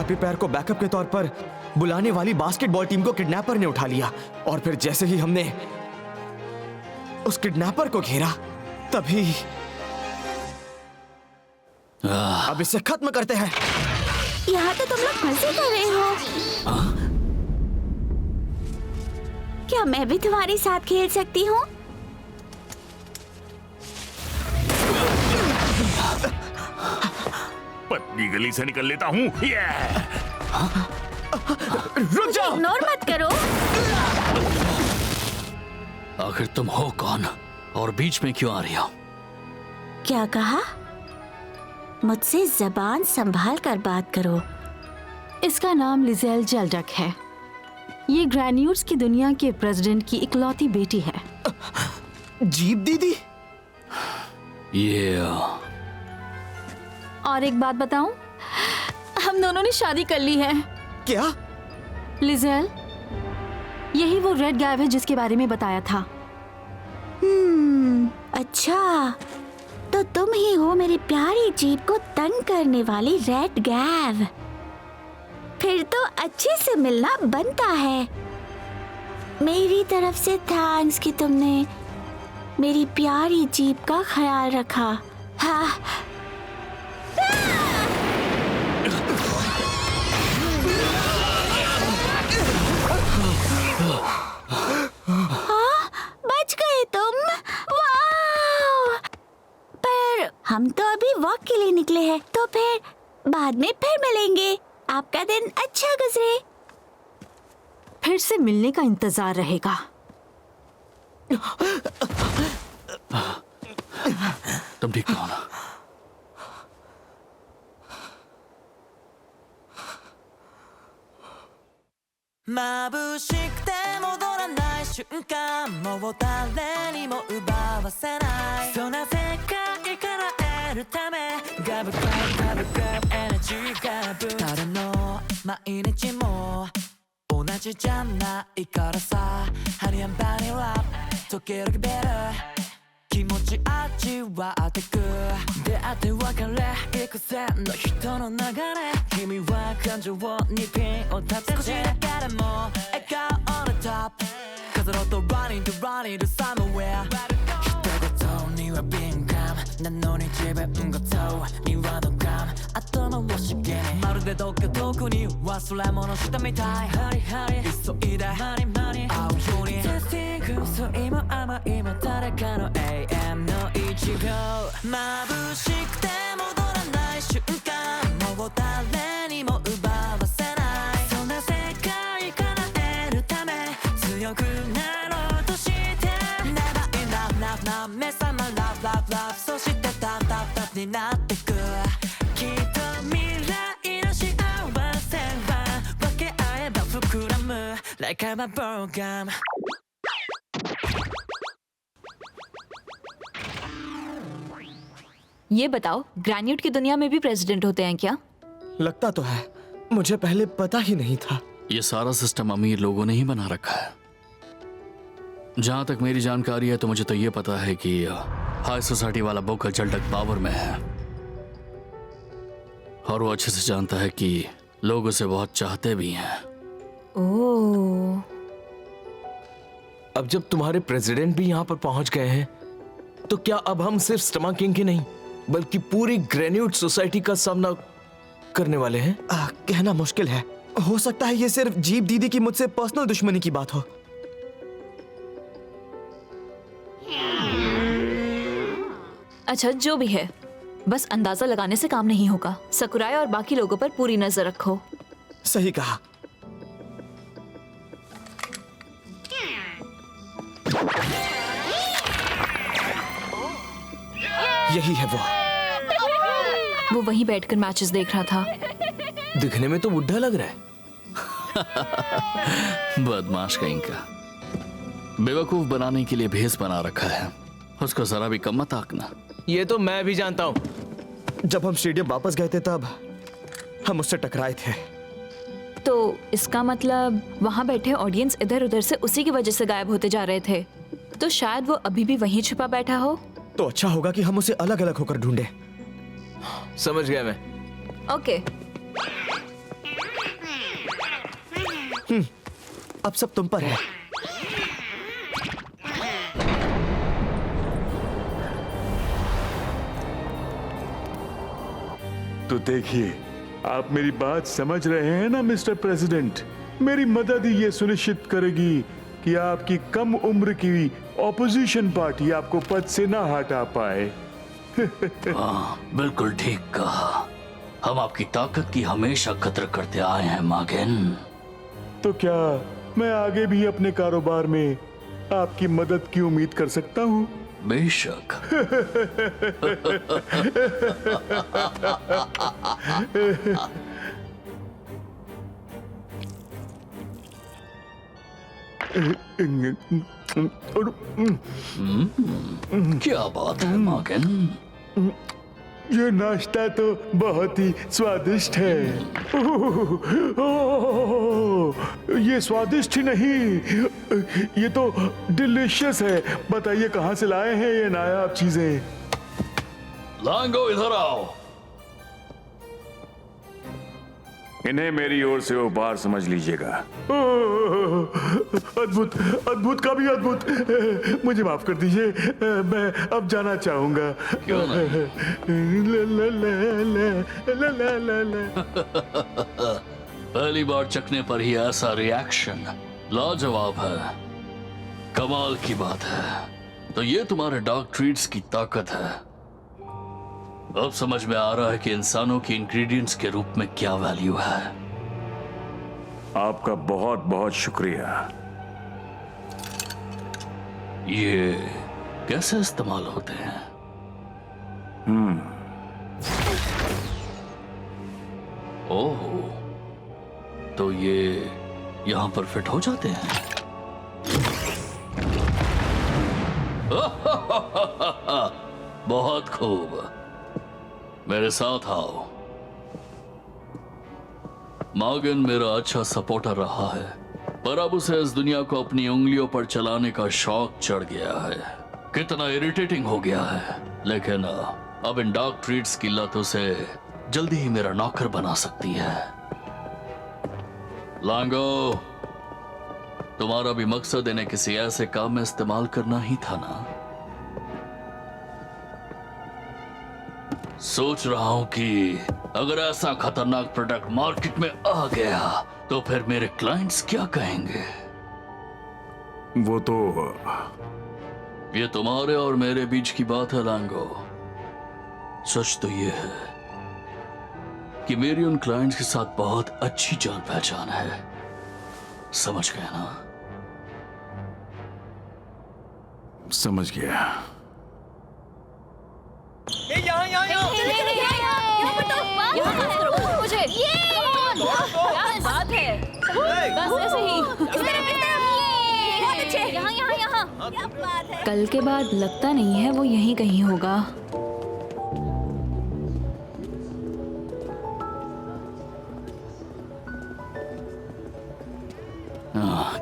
Happy पैर को backup के तौर पर बुलाने वाली बास्केटबॉल टीम को किडनैपर ने उठा लिया और फिर जैसे ही हमने उस किडनैपर को घेरा तभी अब इसे खत्म करते हैं। यहाँ तो तुम लोग मजे कर रहे हो। क्या मैं भी तुम्हारे साथ खेल सकती हूँ? पतली गली से निकल लेता हूँ। रुक जाओ। इग्नोर मत करो। आखिर तुम हो कौन और बीच में क्यों आ रही हो? क्या कहा? मुझसे जबान संभाल कर बात करो। इसका नाम लिजेल जल्डक है। ये ग्रैन्यूट्स की दुनिया के प्रेसिडेंट की इकलौती बेटी है। जीप दीदी? ये और एक बात बताऊं, हम दोनों ने शादी कर ली है। क्या? लिजेल, यही वो रेड गैव है जिसके बारे में बताया था। अच्छा, तो तुम ही हो मेरी प्यारी जीप को तंग करने वाली रेड गैव। फिर तो अच्छे से मिलना बनता है। मेरी तरफ से थैंक्स कि तुमने मेरी प्यारी जीप का ख्याल रखा। हाँ। हाँ, बच गए तुम। वाह! पर हम तो अभी वॉक के लिए निकले हैं, तो फिर बाद में फिर मिलेंगे। आपका दिन अच्छा गुजरे। फिर से मिलने का इंतजार रहेगा। तुम ठीक हो ना? ये बताओ, ग्रैन्यूट की दुनिया में भी प्रेसिडेंट होते हैं क्या? लगता तो है, मुझे पहले पता ही नहीं था। ये सारा सिस्टम अमीर लोगों ने ही बना रखा है। जहां तक मेरी जानकारी है तो मुझे तो ये पता है कि हाई सोसाइटी वाला बोकर जल्डक पावर में है और वो अच्छे से जानता है कि लोग उसे बहुत चाहते भी हैं। ओह। अब जब तुम्हारे प्रेसिडेंट भी यहाँ पर पहुंच गए हैं तो क्या अब हम सिर्फ स्टमा किंग की नहीं बल्कि पूरी ग्रैन्यूट सोसाइटी का सामना करने वाले हैं? कहना मुश्किल है। हो सकता है ये सिर्फ जीप दीदी की मुझसे पर्सनल दुश्मनी की बात हो। अच्छा, जो भी है, बस अंदाजा लगाने से काम नहीं होगा। सकुराई और बाकी लोगों पर पूरी नजर रखो। सही कहा। यही है वो वहीं बैठकर मैचेस देख रहा था। दिखने में तो बुढ़ा लग रहा है। बदमाश कहीं का। बेवकूफ बनाने के लिए भेस बना रखा है। उसको जरा भी कम मत आंकना। ये तो मैं भी जानता हूँ। जब हम स्टेडियम वापस गए थे तब हम उससे टकराए थे। तो इसका मतलब वहां बैठे ऑडियंस इधर उधर से उसी की वजह से गायब होते जा रहे थे। तो शायद वो अभी भी वहीं छुपा बैठा हो। तो अच्छा होगा कि हम उसे अलग अलग होकर ढूंढे। समझ गया मैं। ओके। अब सब तुम पर है। तो देखिए, आप मेरी बात समझ रहे हैं ना मिस्टर प्रेसिडेंट? मेरी मदद ही ये सुनिश्चित करेगी कि आपकी कम उम्र की ऑपोजिशन पार्टी आपको पद से ना हटा पाए। हाँ, बिल्कुल ठीक कहा। हम आपकी ताकत की हमेशा कदर करते आए हैं मागेन। तो क्या मैं आगे भी अपने कारोबार में आपकी मदद की उम्मीद कर सकता हूँ? बेशक। क्या बात है मागेन? ये नाश्ता तो बहुत ही स्वादिष्ट है। ये स्वादिष्ट ही नहीं, ये तो डिलीशियस है। बताइए कहाँ से लाए हैं ये नायाब चीजें? लांगो, इधर आओ। इन्हें मेरी ओर से उपहार समझ लीजिएगा। अद्भुत, अद्भुत का भी अद्भुत। मुझे माफ कर दीजिए, मैं अब जाना चाहूंगा। क्यों नहीं? पहली बार चखने पर ही ऐसा रिएक्शन लाजवाब है, कमाल की बात है। तो ये तुम्हारे डार्क ट्रीट्स की ताकत है। अब समझ में आ रहा है कि इंसानों की इंग्रेडिएंट्स के रूप में क्या वैल्यू है। आपका बहुत बहुत शुक्रिया। ये कैसे इस्तेमाल होते हैं? ओह, तो ये यहां पर फिट हो जाते हैं। बहुत खूब, मेरे साथ आओ। मागन मेरा अच्छा सपोर्टर रहा है, पर अब उसे इस दुनिया को अपनी उंगलियों पर चलाने का शौक चढ़ गया है। कितना इरिटेटिंग हो गया है, लेकिन अब इन डार्क ट्रीट्स की लत उसे जल्दी ही मेरा नौकर बना सकती है। लांगो, तुम्हारा भी मकसद इन्हें किसी ऐसे काम में इस्तेमाल करना ही था ना? सोच रहा हूं कि अगर ऐसा खतरनाक प्रोडक्ट मार्केट में आ गया तो फिर मेरे क्लाइंट्स क्या कहेंगे? वो तो ये तुम्हारे और मेरे बीच की बात है लांगो। सच तो ये है कि मेरी उन क्लाइंट्स के साथ बहुत अच्छी जान पहचान है। समझ गए ना? समझ गया। कल के बाद लगता नहीं है वो यहीं कहीं होगा।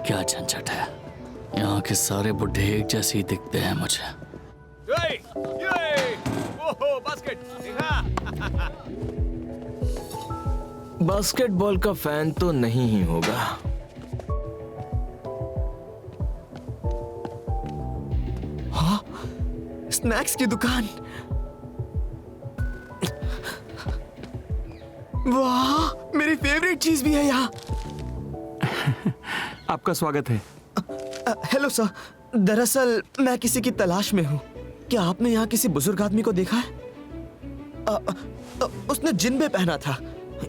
क्या झंझट है। यहाँ के सारे बुढ़े एक जैसे ही दिखते हैं मुझे। बास्केटबॉल का फैन तो नहीं ही होगा। हाँ, स्नैक्स की दुकान। वाह, मेरी फेवरेट चीज भी है यहाँ। आपका स्वागत है। हेलो सर, दरअसल मैं किसी की तलाश में हूँ। क्या आपने यहाँ किसी बुजुर्ग आदमी को देखा है? उसने जिन्बे पहना था।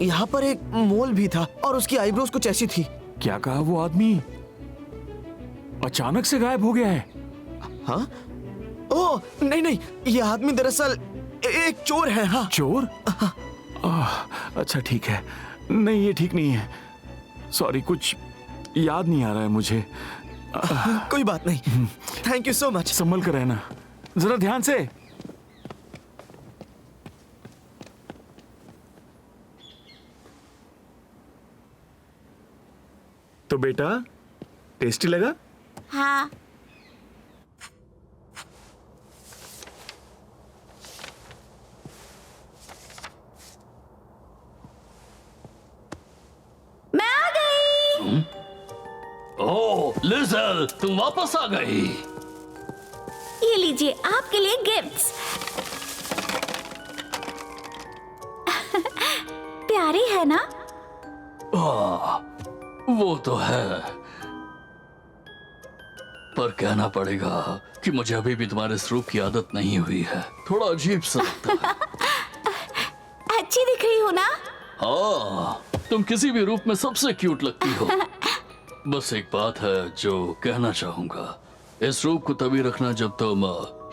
यहाँ पर एक मोल भी था और उसकी आईब्रोज कुछ ऐसी थी। क्या कहा? वो आदमी अचानक से गायब हो गया है। हाँ? ओह नहीं नहीं, ये आदमी दरअसल एक चोर है। हाँ, चोर? अच्छा ठीक है। नहीं, ये ठीक नहीं है। सॉरी, कुछ याद नहीं आ रहा है मुझे। कोई बात नहीं। Thank you so much. संभल कर रहना, जरा ध्यान से। तो बेटा, टेस्टी लगा? हाँ, मैं आ गई। ओ, लिज़ल, तुम वापस आ गई। ये लीजिए आपके लिए गिफ्ट्स। प्यारे है ना? वो तो है, पर कहना पड़ेगा कि मुझे अभी भी तुम्हारे इस रूप की आदत नहीं हुई है। थोड़ा अजीब सा लगता है। अच्छी दिख रही हो ना? हाँ, तुम किसी भी रूप में सबसे क्यूट लगती हो। बस एक बात है जो कहना चाहूंगा, इस रूप को तभी रखना जब तुम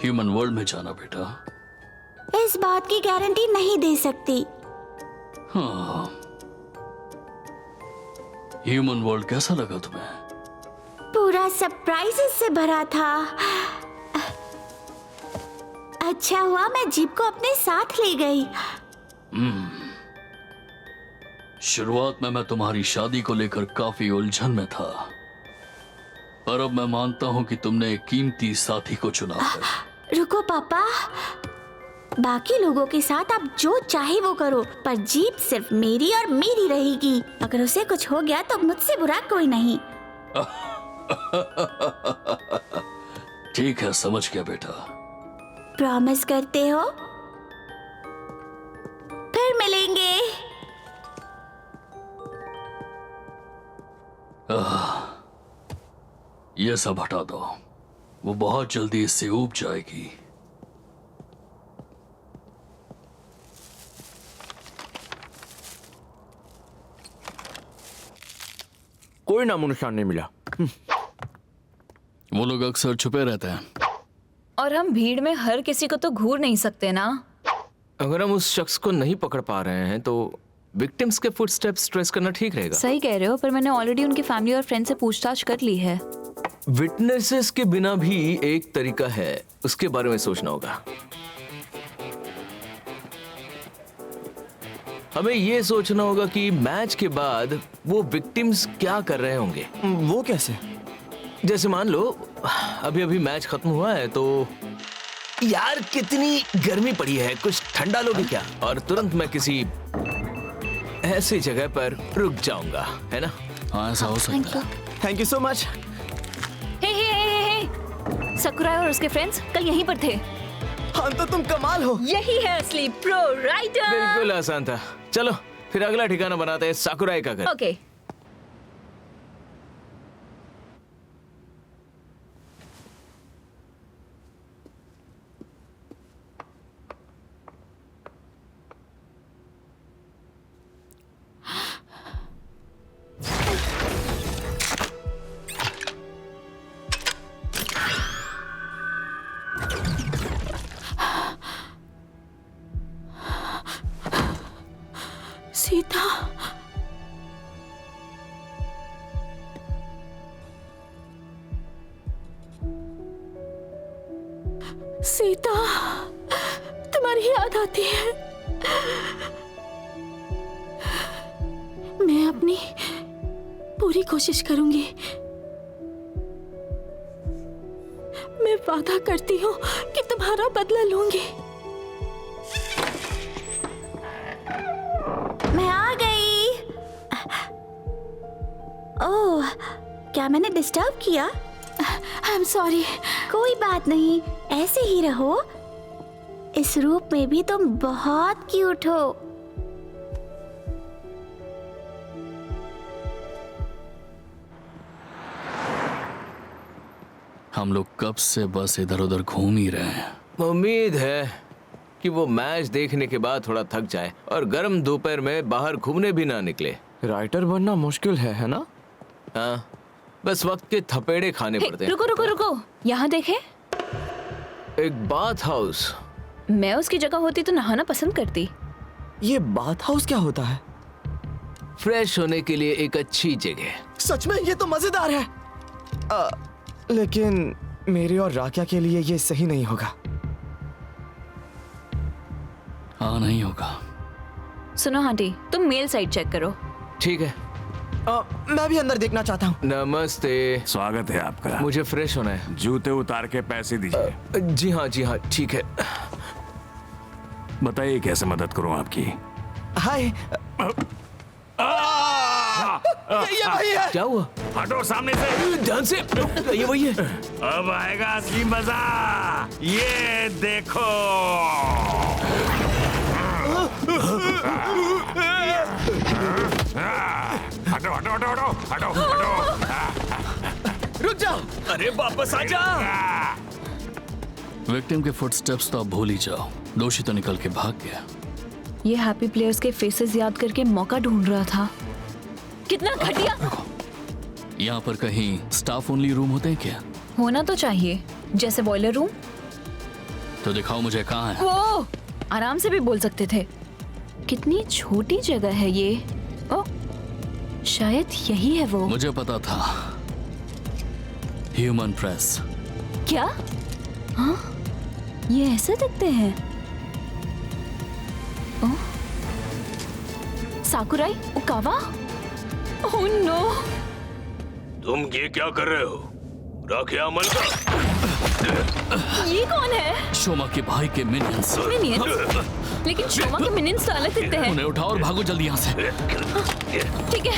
ह्यूमन वर्ल्ड में जाना बेटा। इस बात की गारंटी नहीं दे सकती। हाँ, ह्यूमन वर्ल्ड कैसा लगा तुम्हें? पूरा सरप्राइजेस से भरा था। अच्छा हुआ मैं जीप को अपने साथ ले गई। शुरुआत में मैं तुम्हारी शादी को लेकर काफी उलझन में था, पर अब मैं मानता हूं कि तुमने एक कीमती साथी को चुना है। रुको पापा, बाकी लोगों के साथ आप जो चाहे वो करो, पर जीप सिर्फ मेरी और मेरी रहेगी। अगर उसे कुछ हो गया तो मुझसे बुरा कोई नहीं। ठीक है, समझ गया बेटा। प्रॉमिस करते हो? फिर मिलेंगे। ये सब हटा दो, वो बहुत जल्दी इससे ऊब जाएगी। कोई नामो निशान नहीं मिला। वो लोग अक्सर छुपे रहते हैं। और हम भीड़ में हर किसी को तो घूर नहीं सकते ना। अगर हम उस शख्स को नहीं पकड़ पा रहे हैं तो विक्टिम्स के फुटस्टेप्स ट्रेस करना ठीक रहेगा। सही कह रहे हो, पर मैंने ऑलरेडी उनकी फैमिली और फ्रेंड से पूछताछ कर ली है। विटनेसेस के बिना भी एक तरीका है, उसके बारे में सोचना होगा। हमें ये सोचना होगा कि मैच के बाद वो विक्टिम्स क्या कर रहे होंगे। वो कैसे? जैसे मान लो अभी अभी मैच खत्म हुआ है तो यार कितनी गर्मी पड़ी है, कुछ ठंडा लोगे क्या? और तुरंत मैं किसी ऐसी जगह पर रुक जाऊंगा, है ना? हाँ, ऐसा हो सकता है। Thank you so much. Hey, Sakura और उसके फ्रेंड्स कल यहीं पर थे। हाँ तो तुम कमाल हो। यही है असली प्रो राइडर। बिल्कुल आसान था। चलो फिर अगला ठिकाना बनाते हैं, साकुराई का घर। ओके। सीता, सीता, तुम्हारी याद आती है। मैं अपनी पूरी कोशिश करूंगी। मैं वादा करती हूँ कि तुम्हारा बदला लूंगी। मैं आ गई। ओह, क्या मैंने डिस्टर्ब किया? I am sorry. कोई बात नहीं, ऐसे ही रहो। इस रूप में भी तुम बहुत क्यूट हो। हम लोग कब से बस इधर उधर घूम ही रहे हैं। उम्मीद है कि वो मैच देखने के बाद थोड़ा थक जाए और गर्म दोपहर में बाहर घूमने भी ना निकले। राइटर बनना मुश्किल है ना? हाँ, बस वक्त के थपेड़े खाने पड़ते हैं। रुको रुको रुको, यहाँ देखे। एक बाथ हाउस। मैं उसकी जगह होती तो नहाना पसंद करती। ये बाथ हाउस क्या होता है? फ्रेश होने के लिए एक अच्छी जगह। सच में ये तो मजेदार है। लेकिन मेरे और राक्या के लिए ये सही नहीं होगा। हाँ, नहीं होगा। सुनो आंटी, तुम मेल साइट चेक करो। ठीक है। मैं भी अंदर देखना चाहता हूँ। नमस्ते। स्वागत है आपका। मुझे फ्रेश होना है। जूते उतार के पैसे दीजिए। जी हाँ, ठीक है। बताइए कैसे मदद करूं आपकी? हाय। ये वही है। क्या हुआ? हटो सामने से। ध्यान से। ये वही है। अब आएगा असली मजा, ये देखो। हटो हटो हटो हटो हटो हटो। रुक जाओ। अरे वापस आ जा। विक्टिम के फुटस्टेप्स तो आप भूल ही जाओ, दोषी तो निकल के भाग गया। ये हैप्पी प्लेयर्स के फेसेस याद करके मौका ढूंढ रहा था। कितना घटिया। यहाँ पर कहीं स्टाफ ओनली रूम होते हैं क्या? होना तो चाहिए, जैसे बॉयलर रूम। तो दिखाओ मुझे कहाँ है। वो आराम से भी बोल सकते थे। कितनी छोटी जगह है ये। ओ, शायद यही है वो। मुझे पता था। Human press. क्या? हाँ, ये ऐसे दिखते हैं। ओ, साकुराई ओकावा। Oh no. तुम ये क्या कर रहे हो? रखे अमल का। ये कौन है? शोमा के भाई के मिनियंस। मिनियंस? लेकिन शोमा के मिनियंस तो अलग दिखते हैं। उन्हें उठाओ और भागो जल्दी यहाँ से। ठीक है।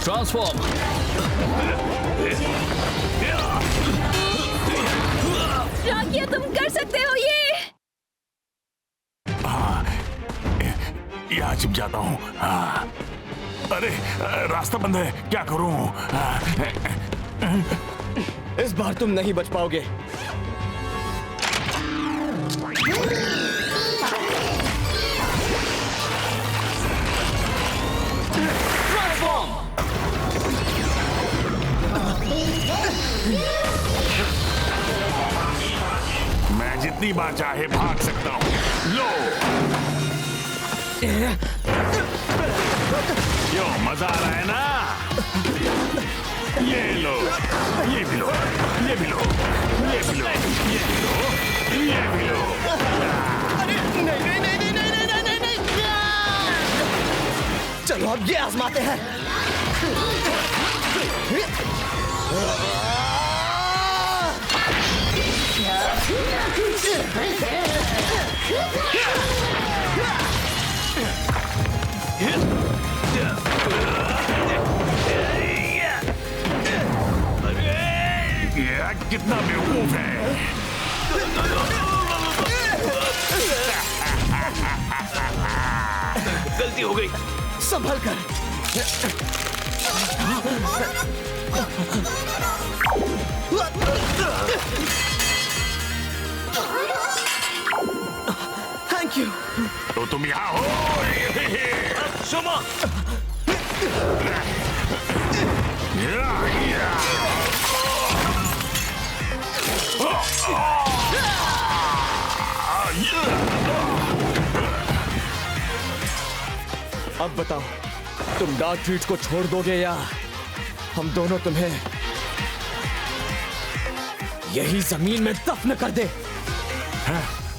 ट्रांसफॉर्म। राकिया, तुम कर सकते हो ये। यहाँ छिप जाता हूँ। अरे रास्ता बंद है, क्या करूँ? इस बार तुम नहीं बच पाओगे। मैं जितनी बार चाहे भाग सकता हूँ। लो, क्यों मजा आ रहा है ना? ये लो, ये भी लो, ये भी लो, ये भी लो, ये भी लो, ये भी लो। नहीं। चलो अब ये आजमाते हैं। कितना बेवकूफ है। गलती हो गई। संभल कर। Thank you. तो तुम यहाँ हो। शोमा। अब बताओ, तुम डार्क ट्रीट्स को छोड़ दोगे या हम दोनों तुम्हें यही जमीन में दफन कर दे?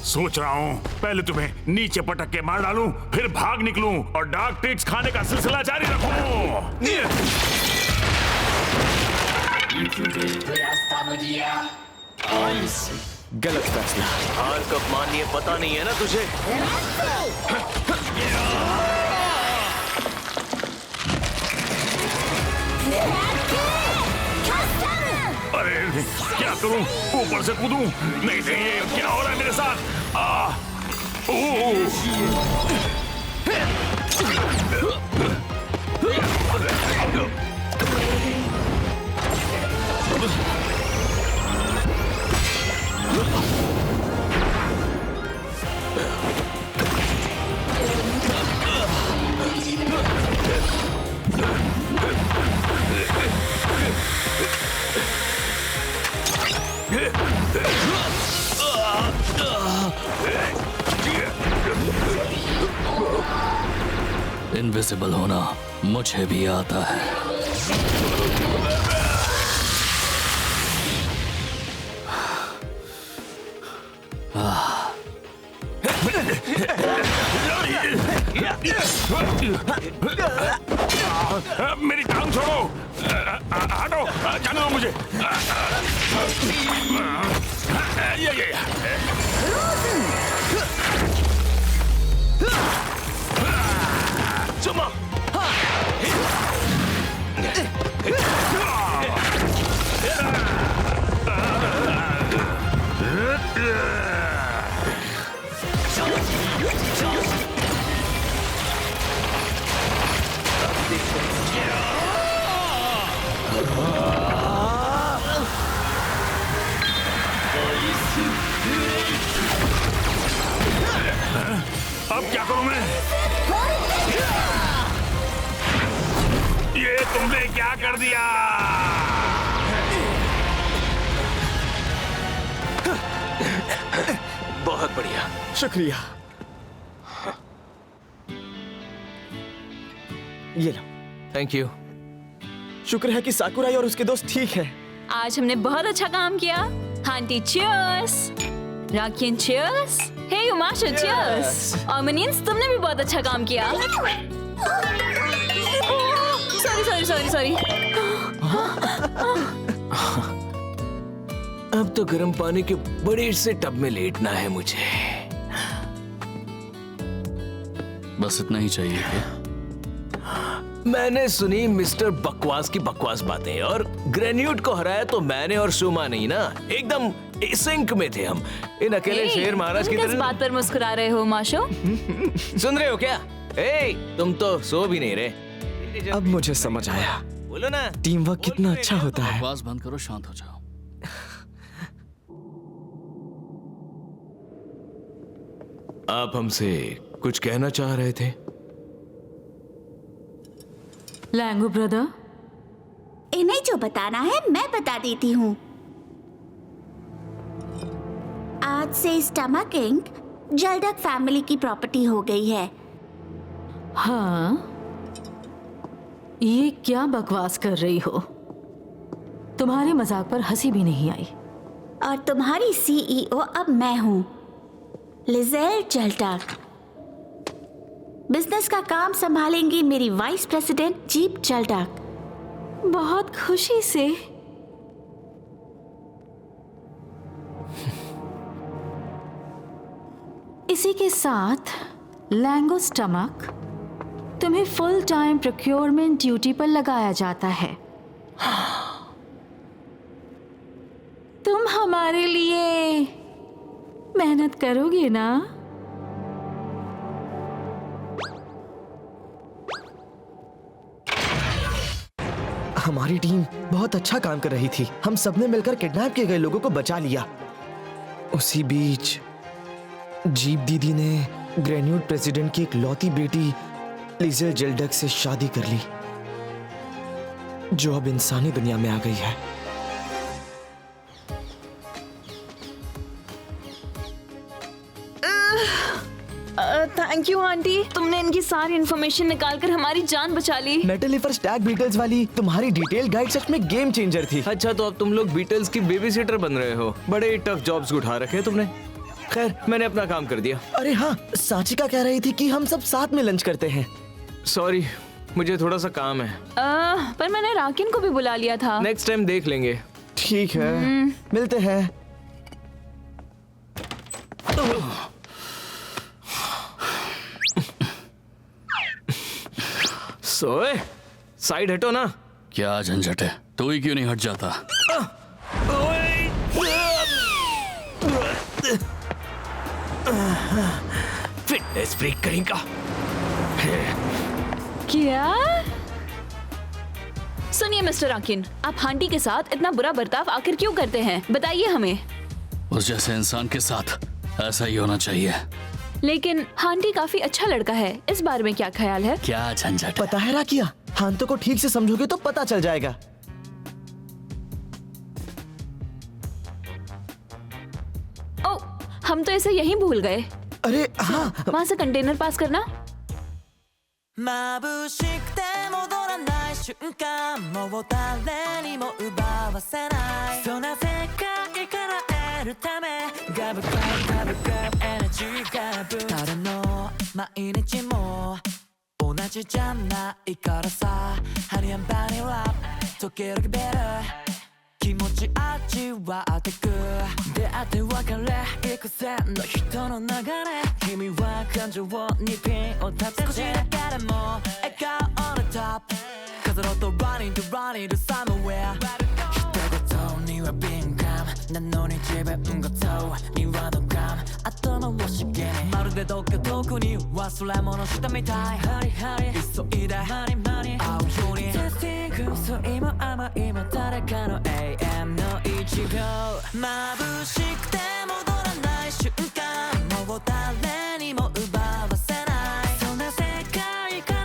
सोच रहा हूँ पहले तुम्हें नीचे पटक के मार डालूं, फिर भाग निकलूं और डार्क ट्रीट्स खाने का सिलसिला जारी रखूं। गलत फैसला। हार कब माननी है पता नहीं है ना तुझे? अरे क्या करूं? ऊपर से कूदूं? नहीं, ये क्या हो रहा है मेरे साथ? इनविजिबल होना मुझे भी आता है। मेरी टांग छोड़ो। हटो, जाने दो मुझे। चुमा अब क्या करूं मैं? ये तुमने क्या कर दिया? बहुत बढ़िया। शुक्रिया। ये लो। Thank you. शुक्र है कि साकुराई और उसके दोस्त ठीक हैं। आज हमने बहुत अच्छा काम किया। हांटी चीयर्स, राकिन चीयर्स, हे युमाशा चीयर्स। और मनीन्स तुमने भी बहुत अच्छा काम किया। सॉरी। अब तो गर्म पानी के बड़े से टब में लेटना है मुझे। बस इतना ही चाहिए क्या? मैंने सुनी मिस्टर बकवास की बकवास बातें, और ग्रेन्यूट को हराया तो मैंने और सुमा नहीं ना, एकदम सिंक में थे हम। इन अकेले शेर महाराज की तुम किस तरह। बात पर मुस्कुरा रहे हो माशो? सुन रहे हो क्या? तुम तो सो भी नहीं रहे। अब मुझे समझ आया, बोलो ना। टीम वर्क कितना अच्छा होता है। बकवास बंद करो, शांत हो जाओ। आप हमसे कुछ कहना चाह रहे थे? लैंगो ब्रदर, इन्हें जो बताना है मैं बता देती हूँ। आज से स्टमक इंक जल्डक फैमिली की प्रॉपर्टी हो गई है। हाँ, ये क्या बकवास कर रही हो? तुम्हारे मजाक पर हंसी भी नहीं आई। और तुम्हारी सीईओ अब मैं हूँ, लिजेल जल्डक। बिजनेस का काम संभालेंगी मेरी वाइस प्रेसिडेंट जीप जल्डक। बहुत खुशी से। इसी के साथ लैंगो स्टमक तुम्हें फुल टाइम प्रोक्योरमेंट ड्यूटी पर लगाया जाता है। तुम हमारे लिए मेहनत करोगे ना? हमारी टीम बहुत अच्छा काम कर रही थी। हम सबने मिलकर किडनैप किए गए लोगों को बचा लिया। उसी बीच जीप दीदी ने ग्रेन्यूट प्रेसिडेंट की एक लौती बेटी लिजेल जल्डक से शादी कर ली, जो अब इंसानी दुनिया में आ गई है। थैंक यू आंटी, तुमने इनकी सारी इन्फॉर्मेशन निकाल कर हमारी जान बचा ली। मेटलिफर स्टैग बीटल्स वाली तुम्हारी डिटेल गाइड सच में गेम चेंजर थी। अच्छा, तो अब तुम लोग बीटल्स की बेबीसिटर बन रहे हो। बड़े टफ जॉब्स उठा रखे हैं तुमने। खैर, मैंने अपना काम कर दिया। अरे हाँ, साचिका कह रही थी कि हम सब साथ में लंच करते हैं। सॉरी, मुझे थोड़ा सा काम है। पर मैंने राकिन को भी बुला लिया था। नेक्स्ट टाइम देख लेंगे। ठीक है, मिलते हैं। सोए, साइड हटो ना। क्या झंझट है? तो ही क्यों नहीं हट जाता? फिटनेस ब्रेक करेगा। क्या? सुनिए मिस्टर राकिन, आप हांटी के साथ इतना बुरा बर्ताव आखिर क्यों करते हैं? बताइए हमें। उस जैसे इंसान के साथ ऐसा ही होना चाहिए। लेकिन हांटी काफी अच्छा लड़का है, इस बारे में क्या ख्याल है? क्या झंझट है? पता है राकिया, हांतो को ठीक से समझोगे तो पता चल जाएगा। ओ, हम तो इसे यहीं भूल गए। अरे हाँ, वहाँ से कंटेनर पास करना। 眩しくて戻らない瞬間もう誰にも奪わせないそんな世界から得るためガブガブガブガブエナジーガブ誰の毎日も同じじゃないからさハニーアンバニーラップ時々ベル気持ち味わってく出会って別れ幾千の人の流れ君は感情にピンを立て少しだけでも笑顔 on the top 飾ろうと running to running to somewhere 一言には敏感なのに自分ごとにはドカン頭をしげにまるでどっか遠くに忘れ物したみたいハリハリ急いでマニマニ会うようにテスティングそう今甘いも誰かの AM の1秒眩しくて戻らない瞬間もう誰にも奪わせないそんな世界から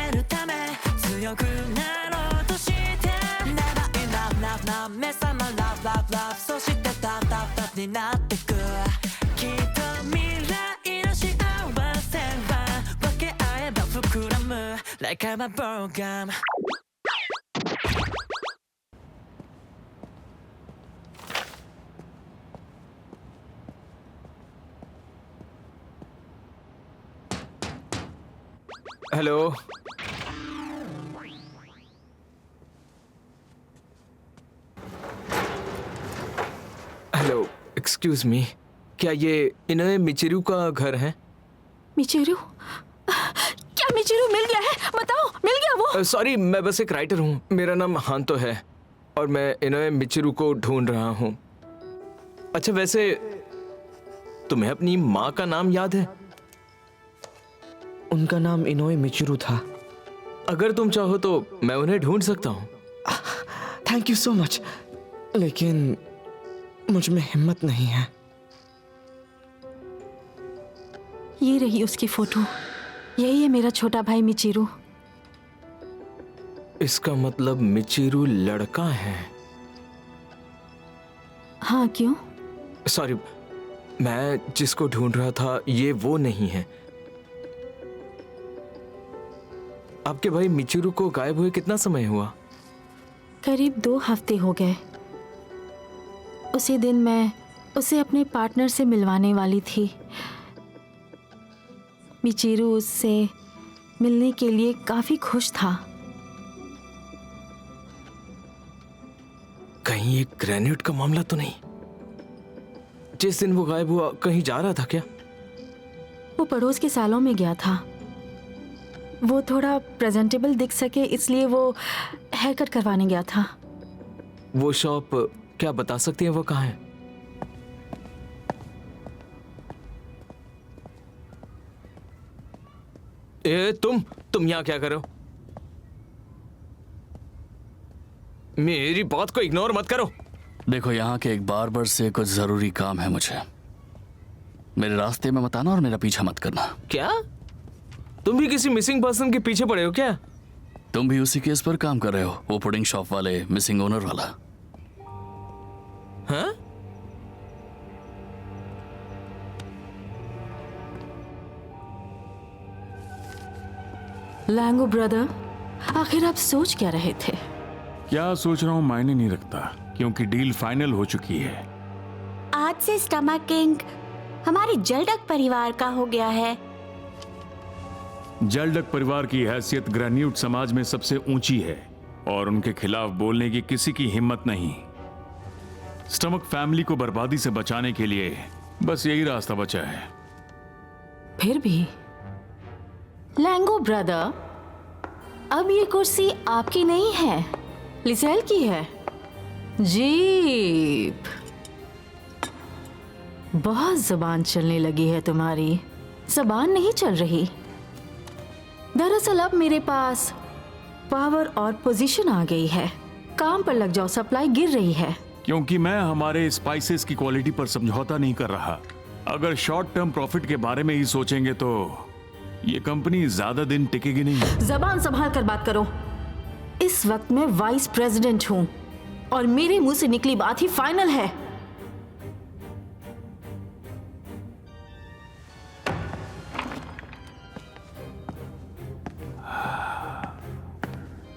得るため強くなろうとして Never enough now 目覚ま Love love love そしてタッタッタッになってくきっと未来の幸せは分け合えば膨らむ Like I'm a program hello hello excuse me क्या ये इनोए मिचिरू का घर है मिचिरू, क्या मिचिरू मिल गया है? बताओ, मिल गया वो? सॉरी मैं बस एक राइटर हूँ मेरा नाम हांतो है और मैं इनोए मिचिरू को ढूंढ रहा हूँ अच्छा वैसे तुम्हें अपनी माँ का नाम याद है उनका नाम इनोए मिचिरू था। अगर तुम चाहो तो मैं उन्हें ढूंढ सकता हूँ थैंक यू सो मच लेकिन मुझ में हिम्मत नहीं है। ये रही उसकी फोटो, यही है मेरा छोटा भाई मिचिरू। इसका मतलब मिचिरू लड़का है। हाँ क्यों? सॉरी मैं जिसको ढूंढ रहा था ये वो नहीं है। आपके भाई मिचिरू को गायब हुए कितना समय हुआ? करीब 2 हफ्ते हो गए। उसी दिन मैं उसे अपने पार्टनर से मिलवाने वाली थी। मिचिरू उससे मिलने के लिए काफी खुश था। कहीं ये ग्रेनेड का मामला तो नहीं? जिस दिन वो गायब हुआ कहीं जा रहा था क्या? वो पड़ोस के सालों में गया था। वो थोड़ा प्रेजेंटेबल दिख सके इसलिए वो हेयर कट करवाने गया था। वो शॉप क्या बता सकती है वो कहाँ है? तुम यहाँ क्या करो? मेरी बात को इग्नोर मत करो। देखो यहाँ के एक बार्बर से कुछ जरूरी काम है मुझे। मेरे रास्ते में मत आना और मेरा पीछा मत करना। क्या तुम भी किसी मिसिंग पर्सन के पीछे पड़े हो क्या? तुम भी उसी केस पर काम कर रहे हो, वो पुडिंग शॉप वाले मिसिंग ओनर वाला। हाँ? लैंगो ब्रदर, आखिर आप सोच क्या रहे थे? क्या सोच रहा हूँ मायने नहीं रखता क्योंकि डील फाइनल हो चुकी है। आज से स्टमक किंग हमारे जलडक परिवार का हो गया है। जलडक परिवार की हैसियत ग्रेन्यूट समाज में सबसे ऊंची है और उनके खिलाफ बोलने की किसी की हिम्मत नहीं। स्टमक फैमिली को बर्बादी से बचाने के लिए बस यही रास्ता बचा है। फिर भी लैंगो ब्रदर, अब ये कुर्सी आपकी नहीं है, लिसेल की है। जीप, बहुत जुबान चलने लगी है तुम्हारी। जुबान नहीं चल रही। दरअसल अब मेरे पास पावर और पोजीशन आ गई है। काम पर लग जाओ, सप्लाई गिर रही है। क्योंकि मैं हमारे स्पाइसेस की क्वालिटी पर समझौता नहीं कर रहा। अगर शॉर्ट टर्म प्रॉफिट के बारे में ही सोचेंगे तो ये कंपनी ज्यादा दिन टिकेगी नहीं। जबान संभाल कर बात करो। इस वक्त मैं वाइस प्रेसिडेंट हूं और मेरे मुंह से निकली बात ही फाइनल है।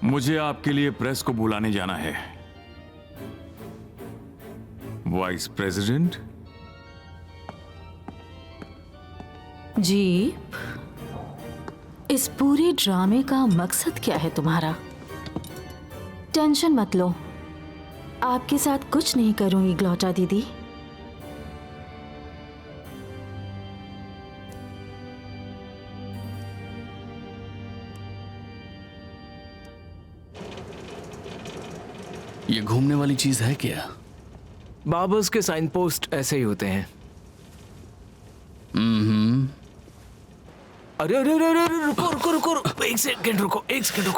मुझे आपके लिए प्रेस को बुलाने जाना है। वाइस प्रेसिडेंट जी, इस पूरे ड्रामे का मकसद क्या है तुम्हारा? टेंशन मत लो, आपके साथ कुछ नहीं करूंगी ग्लॉटा दीदी। ये घूमने वाली चीज है क्या? बाबर्स के साइन पोस्ट ऐसे ही होते हैं। अरे अरे अरे अरे रुको रुको रुको रुको, एक सेकंड रुको।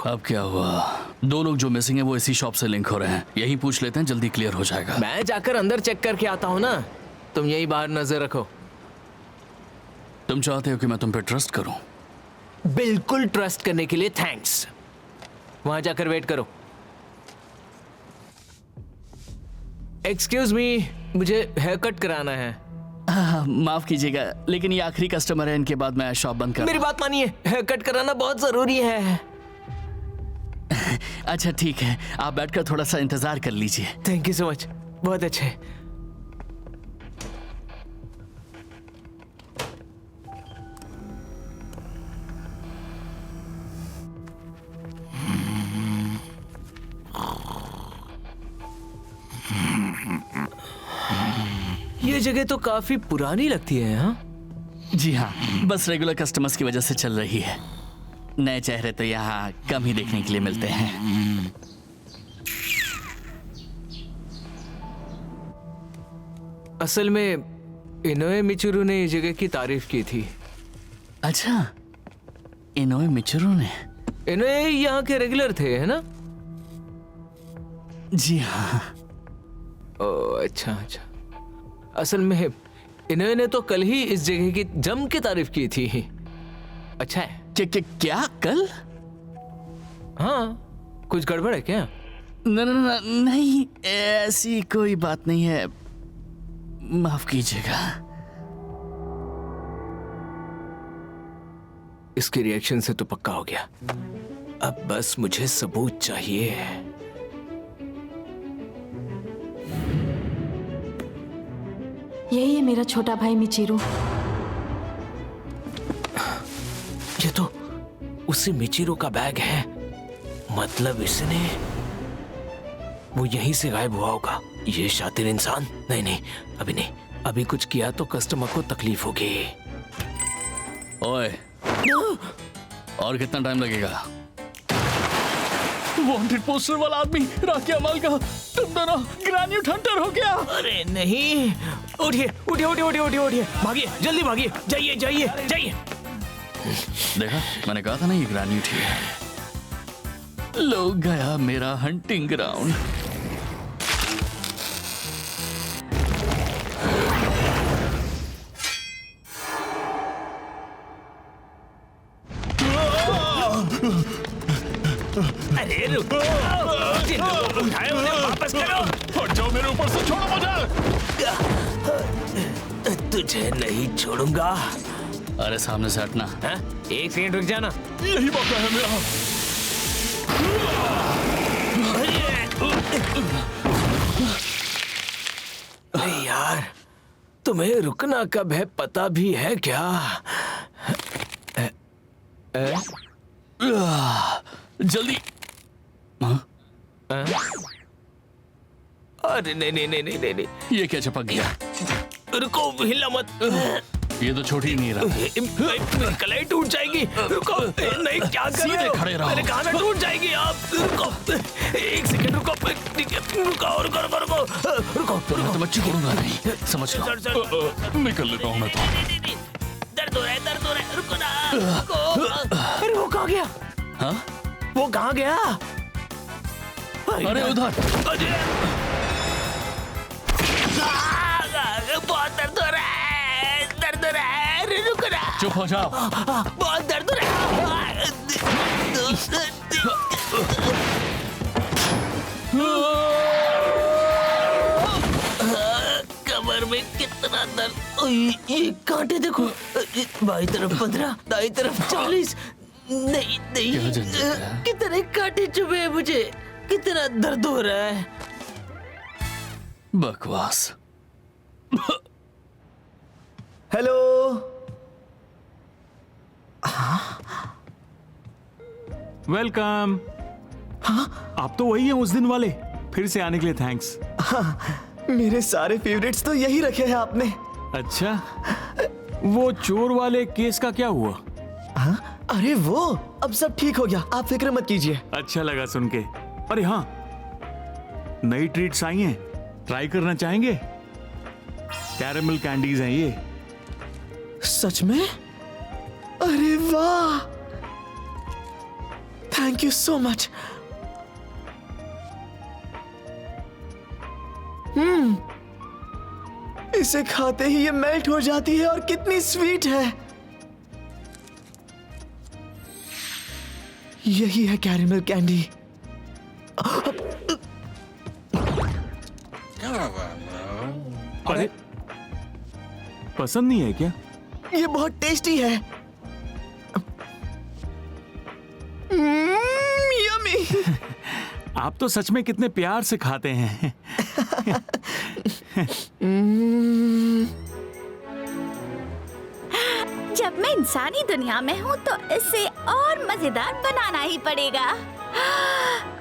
अब क्या हुआ? 2 लोग जो मिसिंग है वो इसी शॉप से लिंक हो रहे हैं। यही पूछ लेते हैं, जल्दी क्लियर हो जाएगा। मैं जाकर अंदर चेक करके आता हूँ ना, तुम यही बाहर नजर रखो। तुम चाहते हो कि मैं तुम पे ट्रस्ट करूं? बिल्कुल ट्रस्ट करने के लिए थैंक्स। वहां जाकर वेट करो। एक्सक्यूज मी, मुझे हेयर कट कराना है। माफ कीजिएगा, लेकिन ये आखिरी कस्टमर है, इनके बाद मैं शॉप बंद कर। मेरी बात मानिए, हेयर कट कराना बहुत जरूरी है। अच्छा ठीक है, आप बैठकर थोड़ा सा इंतजार कर लीजिए। थैंक यू सो मच, बहुत अच्छे। ये जगह तो काफी पुरानी लगती है। हाँ जी हाँ, बस रेगुलर कस्टमर्स की वजह से चल रही है। नए चेहरे तो यहाँ कम ही देखने के लिए मिलते हैं। असल में इनोए मिचिरू ने इस जगह की तारीफ की थी। अच्छा, इनोए मिचिरू ने? इनोए यहाँ के रेगुलर थे, है ना? जी हाँ। ओह अच्छा अच्छा। असल में इन्होंने तो कल ही इस जगह की जम के तारीफ की थी। अच्छा है। क्या कल? हाँ, कुछ गड़बड़ है क्या? नहीं, ऐसी कोई बात नहीं है, माफ कीजिएगा। इसके रिएक्शन से तो पक्का हो गया। अब बस मुझे सबूत चाहिए। यही है मेरा छोटा भाई मिचिरू। ये तो उसी मिचिरू का बैग है। मतलब इसने वो यहीं से गायब हुआ होगा। ये शातिर इंसान। नहीं नहीं, अभी नहीं। अभी कुछ किया तो कस्टमर को तकलीफ होगी। ओए, और कितना टाइम लगेगा? वांटेड पोस्टर वाला आदमी राखी अमाल का तुम दोनों ग्रैन्यूट हंटर हो गया। अरे नहीं, उठिए उठिए उठिए उठिए उठिए उठिए, भागिए जल्दी भागिए, जाइए जाइए जाइए। देखा, मैंने कहा था ना ये ग्रैन्यूट ही है। लो गया मेरा हंटिंग ग्राउंड। अरे रुको, उठाए उन्हें वापस करो। हट जाओ मेरे ऊपर से, छोड़ो मुझे। तुझे नहीं छोड़ूंगा। अरे सामने से हटना। हाँ? एक सेकंड रुक जाना। यही मौका है मेरा। अरे यार, तुम्हें रुकना कब है पता भी है क्या? जल्दी। अरे नहीं नहीं नहीं नहीं नहीं, ये क्या चिपक गया? रुको, हिलना मत। ये तो छोटी नहीं रहा। कलाई टूट जाएगी। रुको, नहीं क्या कर रहे सीधे हो? खड़े रहो। मैंने कहा ना टूट जाएगी। आप रुको, एक सेकंड रुको, रुको रुको रुको रुको रुको। मैं तो बच्ची छोड़ूंगा नहीं, समझ लो। निकल लेता हूँ मैं तो। दर्द हो रहा है, दर्द हो रहा है। रुको ना, रुको। अरे वो कहाँ गया? हाँ? वो कहाँ गया? अरे उधर। बहुत दर्द हो रहा है, दर्द हो रहा है। अरे रुको ना, चुप हो जाओ। बहुत दर्द हो रहा है। कमर में कितना दर्द। ये कांटे देखो। बाई तरफ 15, दाई तरफ 40। नहीं नहीं, क्या झंझट है? कितने कांटे चुभे हैं मुझे। कितना दर्द हो रहा है। बकवास। हेलो। वेलकम। हाँ, आप तो वही हैं उस दिन वाले। फिर से आने के लिए थैंक्स। मेरे सारे फेवरेट्स तो यही रखे हैं आपने। अच्छा, वो चोर वाले केस का क्या हुआ? हाँ, अरे वो अब सब ठीक हो गया, आप फिक्र मत कीजिए। अच्छा लगा सुन के। अरे हाँ, नई ट्रीट्स आई हैं, ट्राई करना चाहेंगे? कैरेमल कैंडीज हैं ये। सच में? अरे वाह, थैंक यू सो मच। इसे खाते ही ये मेल्ट हो जाती है और कितनी स्वीट है। यही है कैरेमल कैंडी। अरे पसंद नहीं है क्या? ये बहुत टेस्टी है। यम्मी। आप तो सच में कितने प्यार से खाते हैं। जब मैं इंसानी दुनिया में हूँ तो इसे और मजेदार बनाना ही पड़ेगा।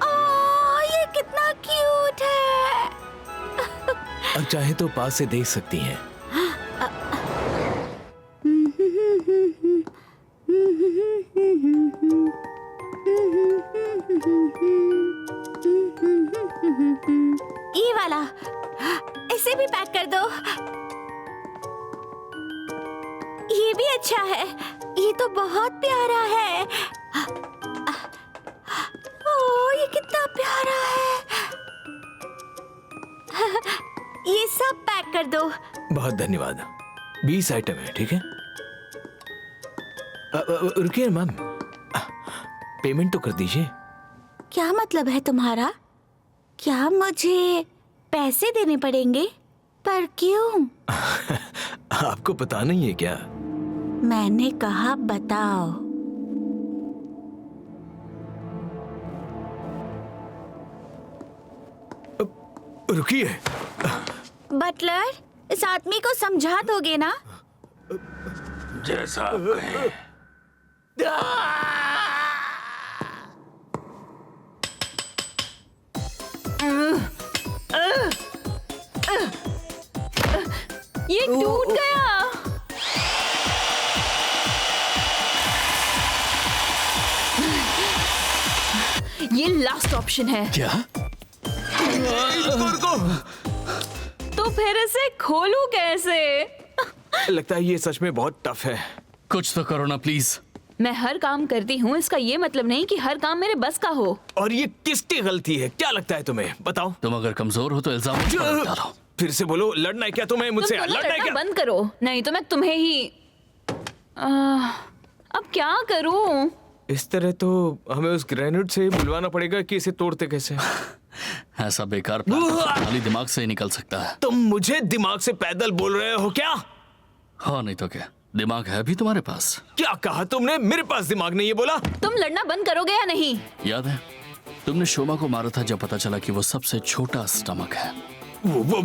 ओह, ये कितना क्यूट है। अब चाहे तो पास से देख सकती हैं। ये वाला, इसे भी पैक कर दो। ये भी अच्छा है, ये तो बहुत प्यारा है। ओह, ये कितना प्यारा है। ये सब पैक कर दो। बहुत धन्यवाद। 20 आइटम है, ठीक है? रुकिए मैम, पेमेंट तो कर दीजिए। क्या मतलब है तुम्हारा? क्या मुझे पैसे देने पड़ेंगे? पर क्यों? आपको पता नहीं है क्या? मैंने कहा बताओ। रुकिए। बटलर, इस आदमी को समझा दोगे ना? जैसा आप कहें। ये टूट गया। ये लास्ट ऑप्शन है। क्या? तो फिर इसे खोलूं कैसे? लगता है ये सच में बहुत टफ है। कुछ तो करो ना प्लीज। मैं हर काम करती हूँ, इसका ये मतलब नहीं कि हर काम मेरे बस का हो। और ये किसकी गलती है? क्या लगता है तुम्हें? बताओ। तुम अगर कमजोर हो तो इल्जाम मुझ पर डालो। फिर से बोलो, लड़ना है क्या तुम्हें मुझसे? तुम दोनों लड़ना है लड़ना क्या? बंद करो, नहीं तो मैं तुम्हें ही अब क्या करूं? इस तरह तो हमें उस ग्रेनेड से बुलवाना पड़ेगा कि इसे तोड़ते कैसे। ऐसा बेकार प्लान तो खाली दिमाग से ही निकल सकता है। तुम मुझे दिमाग से पैदल बोल रहे हो क्या? हाँ नहीं तो क्या, दिमाग है भी तुम्हारे पास। क्या कहा तुमने? मेरे पास दिमाग नहीं है बोला? तुम लड़ना बंद करोगे या नहीं? याद है तुमने शोमा को मारा था जब पता चला कि वो सबसे छोटा स्टमक है। वो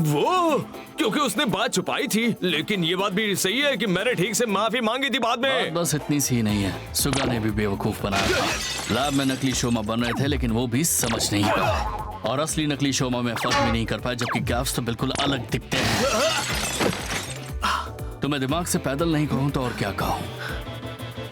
क्योंकि उसने बात छुपाई थी। लेकिन ये बात भी सही है कि मैंने ठीक से माफी मांगी थी बाद में। बात बस इतनी सी नहीं है, सुगा ने भी बेवकूफ बनाया था। लैब में नकली शोमा बन रहे थे लेकिन वो भी समझ नहीं पाए और असली नकली शोमा में फर्क भी नहीं कर पाए, जबकि गैप्स तो बिल्कुल अलग दिखते हैं। तुम्हें दिमाग से पैदल नहीं कहूं तो और क्या कहूं।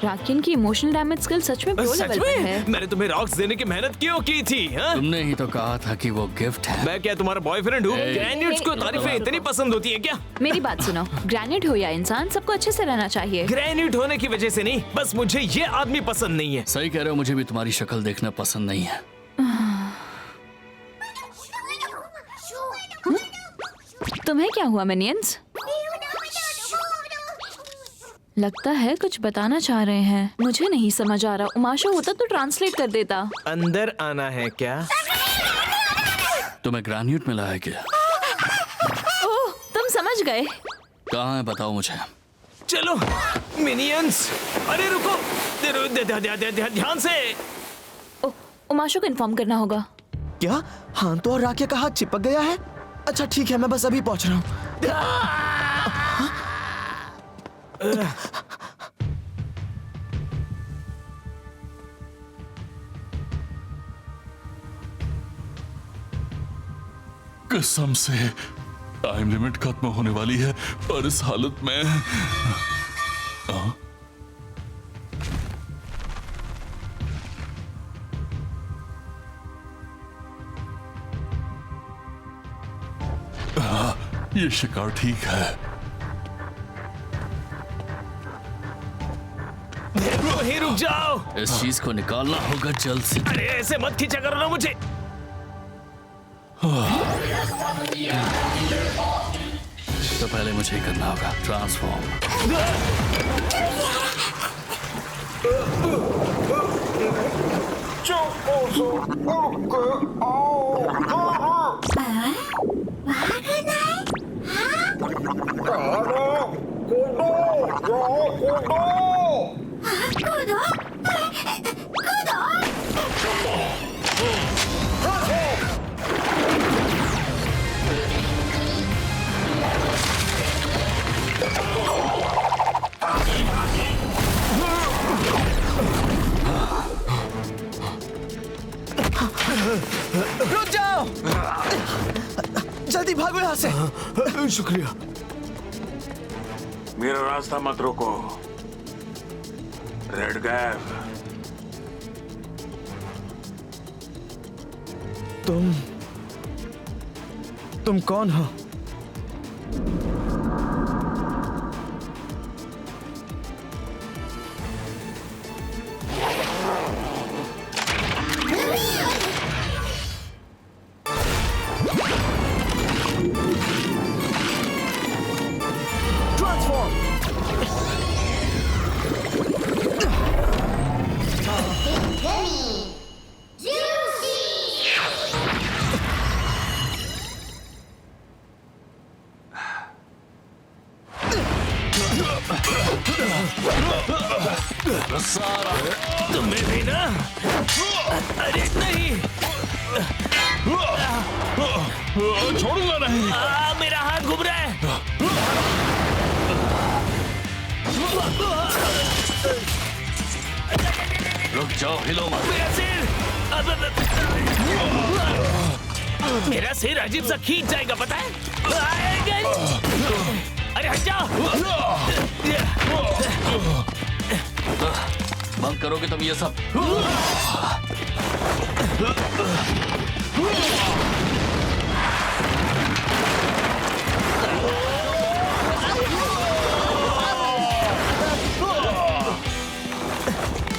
राकिन की इमोशनल डैमेज स्किल सच में प्रो सच लेवल पे में? है। मैंने तुम्हें रॉक्स देने की मेहनत क्यों की थी? हाँ? तुमने ही तो कहा था कि वो गिफ्ट है। मैं क्या तुम्हारा बॉयफ्रेंड हूँ? ए, ग्रेन्यूट्स को तारीफें इतनी पसंद होती है क्या? मेरी बात सुनो, ग्रेनेड हो या इंसान, सबको अच्छे से रहना चाहिए। ग्रेन्यूट होने की वजह से नहीं, बस मुझे ये आदमी पसंद नहीं है। सही कह रहे हो, मुझे भी तुम्हारी शक्ल देखना पसंद नहीं है। तुम्हें क्या हुआ मिनियंस? लगता है कुछ बताना चाह रहे हैं, मुझे नहीं समझ आ रहा। उमाशो होता तो ट्रांसलेट कर देता। अंदर आना है क्या? तुम्हें ग्रेन्यूट मिला है क्या? ओह, तुम समझ गए। कहाँ है बताओ मुझे। चलो मिनियंस। अरे रुको, ध्यान से। ओह, उमाशो को इन्फॉर्म करना होगा। क्या हांतो और राकिया का हाथ चिपक गया है? अच्छा ठीक है, मैं बस अभी पहुंच रहा हूँ। कसम से टाइम लिमिट खत्म होने वाली है, पर इस हालत में ये शिकार ठीक है। वहीं रुक जाओ। इस चीज को निकालना होगा जल्द से। अरे ऐसे मत खींचा करो ना मुझे। तो पहले मुझे करना होगा ट्रांसफॉर्म। रुक जाओ, जल्दी भागो यहाँ से। शुक्रिया। मेरा रास्ता मत रोको, रेड गैव। तुम कौन हो? तुम्हें भी ना। अरे नहीं, छोड़ूंगा नहीं। मेरा हाथ घूम रहा है। रुक जाओ, हिलो मत। मेरा सिर, मेरा सिर अजीब सा खींच जाएगा, पता है? अरे हट जाओ। बंद करोगे तुम ये सब?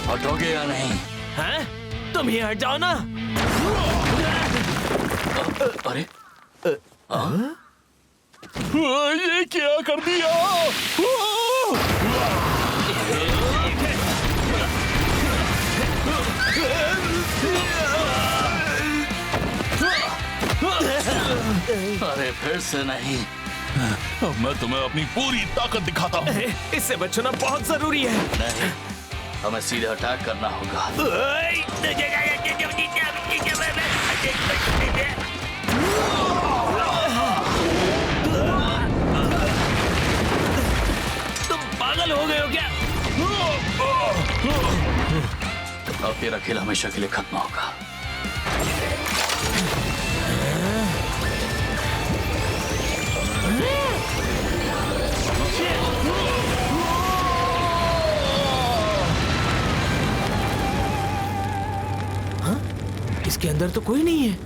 हटोगे या नहीं? हैं? तुम ही हट जाओ ना। अरे ये क्या कर दिया? अरे फिर से नहीं। अब मैं तुम्हें अपनी पूरी ताकत दिखाता हूँ। इससे बचना बहुत जरूरी है। नहीं, हमें सीधे अटैक करना होगा। तुम पागल हो गए हो क्या? अब तेरा खेल हमेशा के लिए खत्म होगा। इसके अंदर तो कोई नहीं है।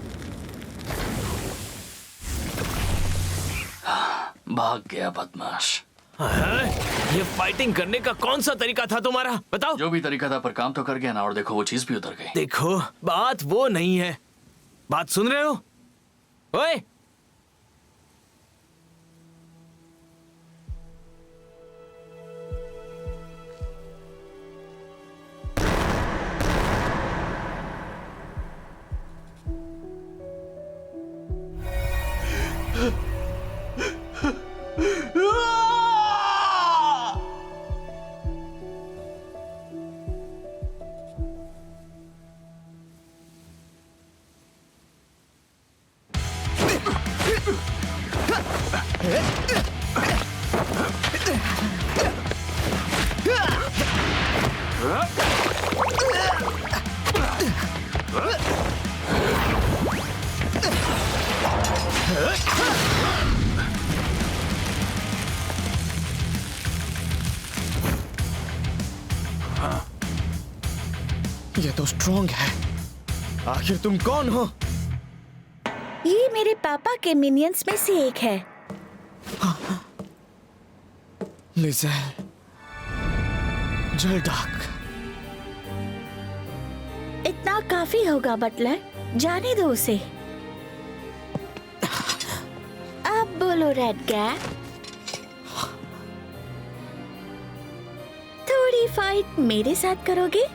भाग गया बदमाश। ये फाइटिंग करने का कौन सा तरीका था तुम्हारा? बताओ। जो भी तरीका था पर काम तो कर गया ना। और देखो वो चीज भी उतर गई। देखो, बात वो नहीं है। बात सुन रहे हो? ओए, ये तो स्ट्रॉन्ग है। आखिर तुम कौन हो? ये मेरे पापा के मिनियंस में से एक है। लिज़ेल जल्डाक। इतना काफी होगा बटलर, जाने दो उसे। अब बोलो रेड गैव, थोड़ी फाइट मेरे साथ करोगे?